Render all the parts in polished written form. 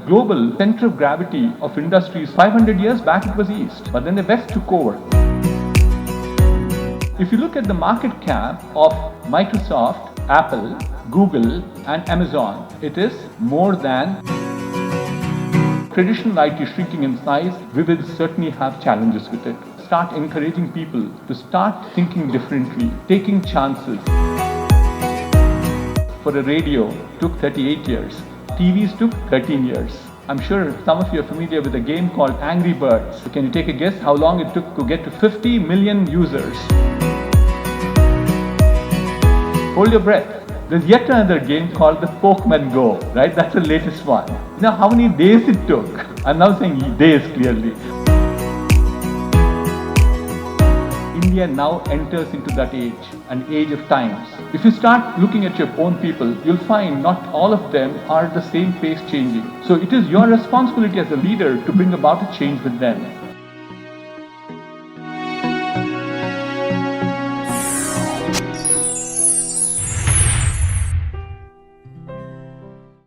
global center of gravity of industries 500 years back it was East, but then the West took over. If you look at the market cap of Microsoft, Apple, Google and Amazon, it is more than traditional IT shrinking in size. We will certainly have challenges with it. Start encouraging people to start thinking differently, taking chances. For a radio, took 38 years. TVs took 13 years. I'm sure some of you are familiar with a game called Angry Birds. Can you take a guess how long it took to get to 50 million users? Hold your breath. There's yet another game called the Pokemon Go, right? That's the latest one. You know how many days it took? I'm now saying days clearly. India now enters into that age, an age of times. If you start looking at your own people, you'll find not all of them are at the same pace changing. So it is your responsibility as a leader to bring about a change with them.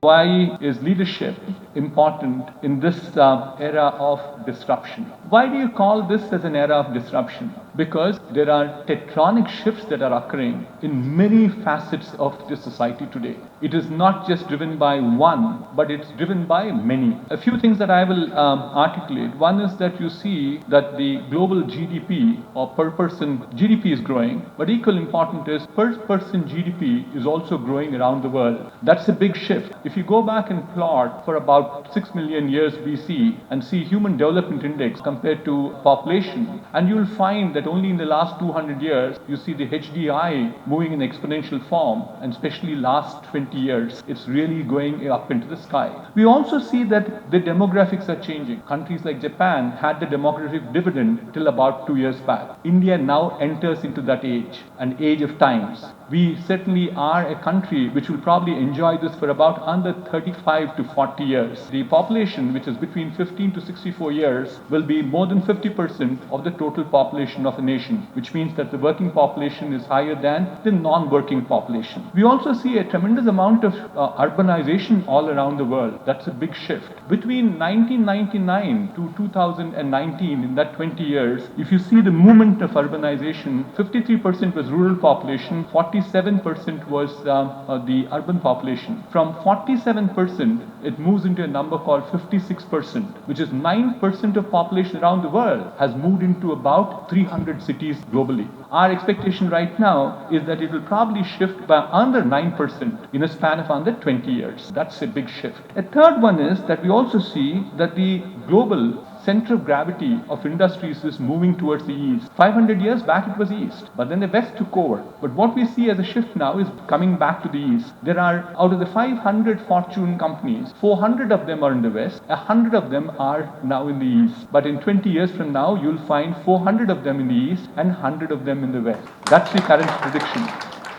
Why is leadership important in this era of disruption? Why do you call this as an era of disruption? Because there are tectonic shifts that are occurring in many facets of the society today. It is not just driven by one, but it's driven by many. A few things that I will articulate. One is that you see that the global GDP or per person GDP is growing, but equally important is per person GDP is also growing around the world. That's a big shift. If you go back and plot for about 6 million years BC and see Human Development Index compared to population, and you will find that only in the last 200 years you see the HDI moving in exponential form, and especially last 20 years it's really going up into the sky. We also see that the demographics are changing. Countries like Japan had the demographic dividend till about 2 years back. India now enters into that age, an age of times. We certainly are a country which will probably enjoy this for about under 35 to 40 years. The population, which is between 15 to 64 years, will be more than 50% of the total population of a nation, which means that the working population is higher than the non-working population. We also see a tremendous amount of urbanization all around the world. That's a big shift. Between 1999 to 2019, in that 20 years, if you see the movement of urbanization, 53% was rural population, 47% was the urban population. From 47%, it moves into a number called 56%, which is 9% of population around the world has moved into about 300 cities globally. Our expectation right now is that it will probably shift by under 9% in a span of under 20 years. That's a big shift. A third one is that we also see that the global center of gravity of industries is moving towards the east. 500 years back it was east, but then the west took over. But what we see as a shift now is coming back to the east. There are, out of the 500 Fortune companies, 400 of them are in the west, 100 of them are now in the east. But in 20 years from now, you'll find 400 of them in the east and 100 of them in the west. That's the current prediction.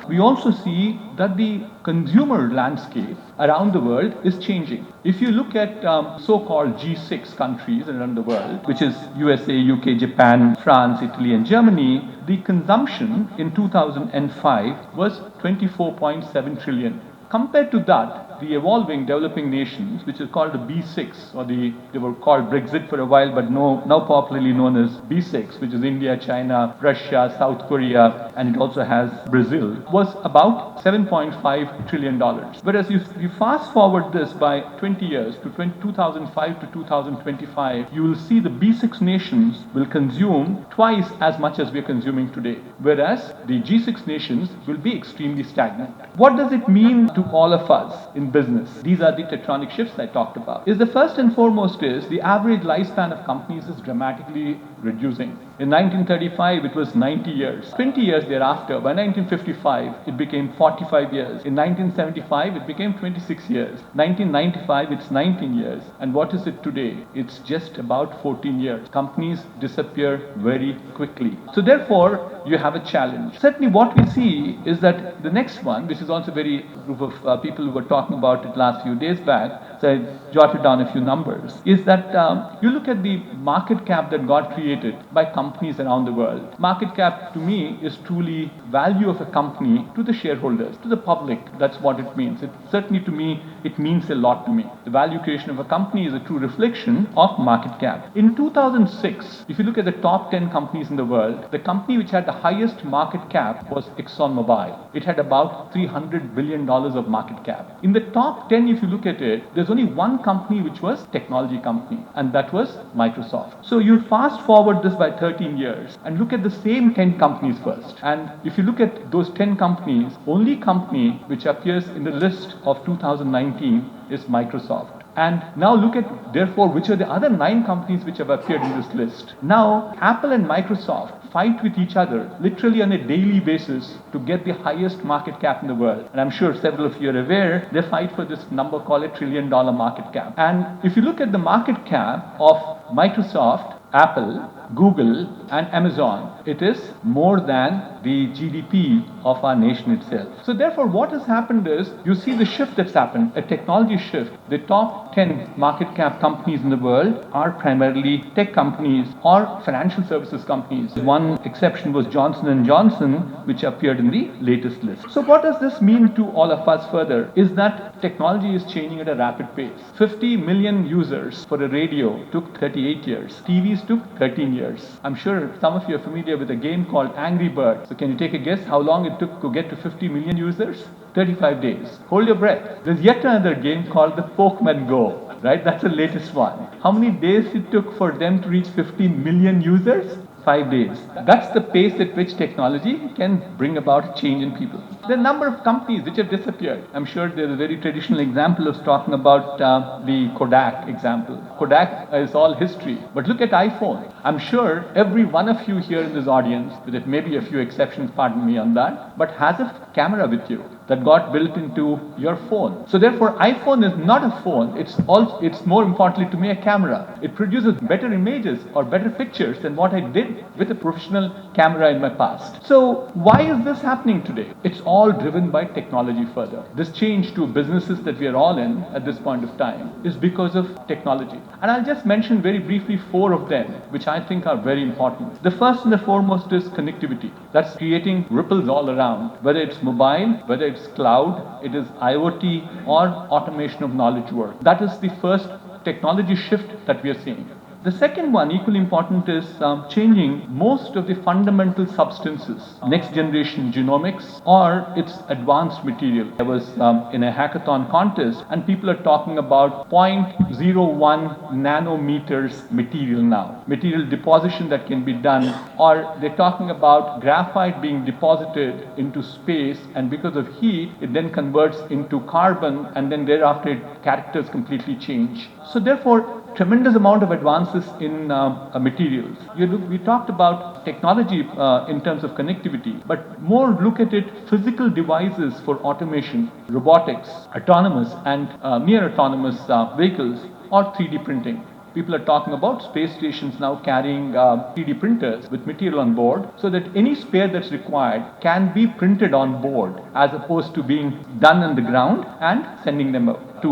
We also see that the consumer landscape around the world is changing. If you look at so-called G6 countries around the world, which is USA, UK, Japan, France, Italy and Germany, the consumption in 2005 was 24.7 trillion. Compared to that, the evolving developing nations, which is called the B6, or they were called Brexit for a while, but now popularly known as B6, which is India, China, Russia, South Korea, and it also has Brazil, was about $7.5 trillion. Whereas you fast forward this by 20 years to 2005 to 2025, you will see the B6 nations will consume twice as much as we are consuming today, whereas the G6 nations will be extremely stagnant. What does it mean to all of us in business? These are the tectonic shifts I talked about. The first and foremost is the average lifespan of companies is dramatically reducing. In 1935, it was 90 years. 20 years thereafter, by 1955, it became 45 years. In 1975, it became 26 years. 1995, it's 19 years. And what is it today? It's just about 14 years. Companies disappear very quickly. So therefore, you have a challenge. Certainly what we see is that the next one, which is also very group of people who were talking about it last few days back, so I jotted down a few numbers, is that you look at the market cap that got created by companies around the world. Market cap to me is truly value of a company to the shareholders, to the public. That's what it means. Certainly to me, it means a lot to me. The value creation of a company is a true reflection of market cap. In 2006, if you look at the top 10 companies in the world, the company which had the highest market cap was ExxonMobil. It had about $300 billion of market cap. In the top 10, if you look at it, there's only one company which was technology company, and that was Microsoft. So you fast forward this by 13 years and look at the same 10 companies first. And if you look at those 10 companies, only company which appears in the list of 2019 is Microsoft. And now look at, therefore, which are the other 9 companies which have appeared in this list. Now, Apple and Microsoft fight with each other literally on a daily basis to get the highest market cap in the world. And I'm sure several of you are aware, they fight for this number called $1 trillion market cap. And if you look at the market cap of Microsoft, Apple, Google, and Amazon, it is more than the GDP of our nation itself. So therefore, what has happened is, you see the shift that's happened, a technology shift. The top 10 market cap companies in the world are primarily tech companies or financial services companies. One exception was Johnson & Johnson, which appeared in the latest list. So what does this mean to all of us further? Is that technology is changing at a rapid pace. 50 million users for a radio took 38 years. TVs took 13 years. I'm sure some of you are familiar with a game called Angry Birds. So can you take a guess how long it took to get to 50 million users? 35 days. Hold your breath. There's yet another game called the Pokemon Go, right? That's the latest one. How many days it took for them to reach 50 million users? 5 days. That's the pace at which technology can bring about change in people. There are a number of companies which have disappeared. I'm sure there's a very traditional example of talking about the Kodak example. Kodak is all history. But look at iPhone. I'm sure every one of you here in this audience, with maybe a few exceptions, pardon me on that, but has a camera with you that got built into your phone. So therefore, iPhone is not a phone. It's more importantly to me a camera. It produces better images or better pictures than what I did with a professional camera in my past. So why is this happening today? It's all driven by technology further. This change to businesses that we are all in at this point of time is because of technology. And I'll just mention very briefly 4 of them, which I think are very important. The first and the foremost is connectivity. That's creating ripples all around, whether it's mobile, whether it's cloud, it is IoT, or automation of knowledge work. That is the first technology shift that we are seeing. The second one, equally important, is changing most of the fundamental substances, next generation genomics or its advanced material. I was in a hackathon contest and people are talking about 0.01 nanometers material now, material deposition that can be done, or they're talking about graphite being deposited into space, and because of heat, it then converts into carbon, and then thereafter characters completely change. So therefore, tremendous amount of advances in materials. We talked about technology in terms of connectivity, but more look at it, physical devices for automation, robotics, autonomous and near autonomous vehicles, or 3D printing. People are talking about space stations now carrying 3D printers with material on board, so that any spare that's required can be printed on board, as opposed to being done on the ground and sending them to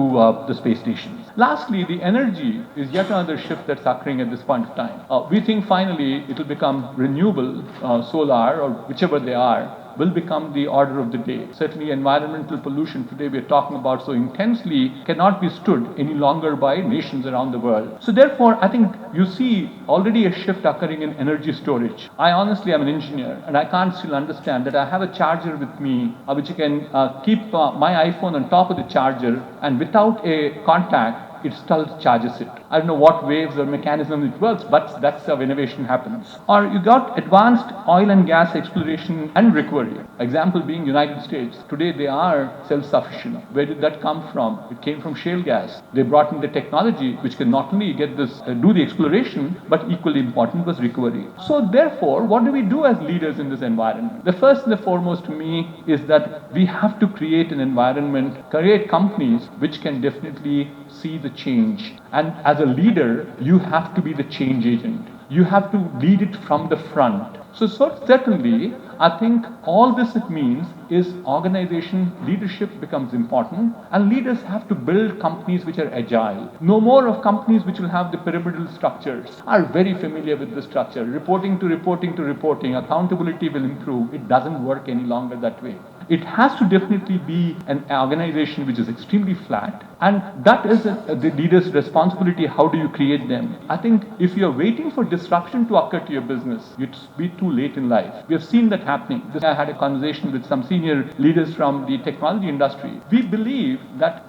the space stations. Lastly, the energy is yet another shift that's occurring at this point of time. We think finally it will become renewable, solar or whichever they are, will become the order of the day. Certainly environmental pollution today we are talking about so intensely cannot be stood any longer by nations around the world. So therefore, I think you see already a shift occurring in energy storage. I honestly am an engineer and I can't still understand that I have a charger with me which can keep my iPhone on top of the charger, and without a contact, it still charges it. I don't know what waves or mechanism it works, but that's how innovation happens. Or you got advanced oil and gas exploration and recovery. Example being United States. Today they are self-sufficient. Where did that come from? It came from shale gas. They brought in the technology which can not only get this, do the exploration, but equally important was recovery. So therefore, what do we do as leaders in this environment? The first and the foremost to me is that we have to create an environment, create companies which can definitely see the change. And as a leader, you have to be the change agent. You have to lead it from the front. So certainly, I think all this it means is organization leadership becomes important, and leaders have to build companies which are agile. No more of companies which will have the pyramidal structures. Are very familiar with the structure. Reporting to reporting to reporting. Accountability will improve. It doesn't work any longer that way. It has to definitely be an organization which is extremely flat, and that is the leader's responsibility. How do you create them? I think if you're waiting for disruption to occur to your business, you'd be too late in life. We have seen that happening. I had a conversation with some senior leaders from the technology industry. We believe that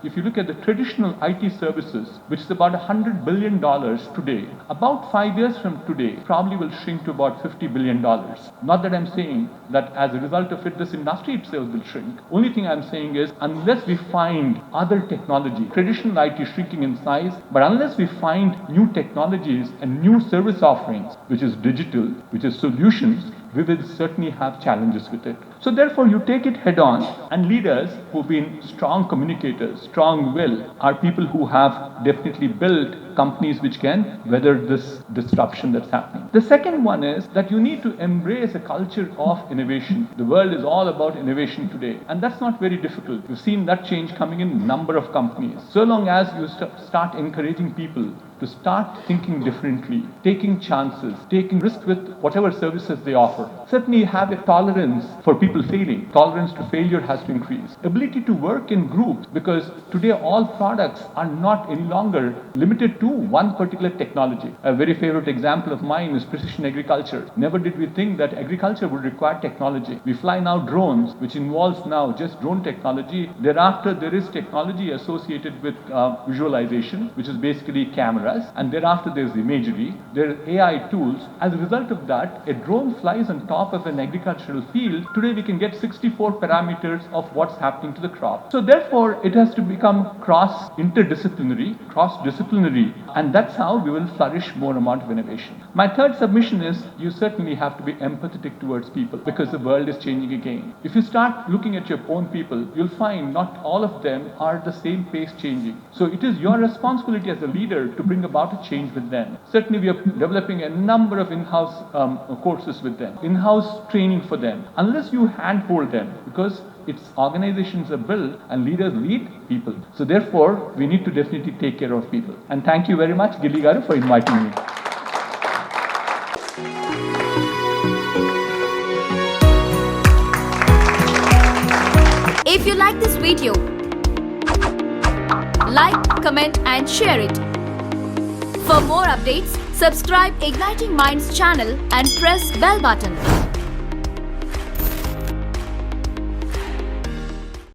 if you look at the traditional IT services, which is about $100 billion today, about 5 years from today, probably will shrink to about $50 billion. Not that I'm saying that as a result of it, this industry itself will shrink. Only thing I'm saying is, unless we find other technology, traditional IT shrinking in size, but unless we find new technologies and new service offerings, which is digital, which is solutions, we will certainly have challenges with it. So therefore, you take it head on, and leaders who've been strong communicators, strong will, are people who have definitely built companies which can weather this disruption that's happening. The second one is that you need to embrace a culture of innovation. The world is all about innovation today, and that's not very difficult. We've seen that change coming in a number of companies. So long as you start encouraging people to start thinking differently, taking chances, taking risks with whatever services they offer. Certainly have a tolerance for people failing. Tolerance to failure has to increase. Ability to work in groups, because today all products are not any longer limited to one particular technology. A very favorite example of mine is precision agriculture. Never did we think that agriculture would require technology. We fly now drones, which involves now just drone technology. Thereafter, there is technology associated with visualization, which is basically cameras. And thereafter there's imagery, there are AI tools. As a result of that, a drone flies on top of an agricultural field. Today we can get 64 parameters of what's happening to the crop. So therefore, it has to become interdisciplinary, cross-disciplinary, and that's how we will flourish more amount of innovation. My third submission is, you certainly have to be empathetic towards people, because the world is changing again. If you start looking at your own people, you'll find not all of them are the same pace changing. So it is your responsibility as a leader to bring about a change with them. Certainly we are developing a number of in-house courses with them, in-house training for them. Unless you handhold them, because its organizations are built and leaders lead people. So therefore, we need to definitely take care of people. And thank you very much, Gilli Garu, for inviting me. If you like this video, like, comment and share it. For more updates, subscribe Igniting Minds channel and press bell button.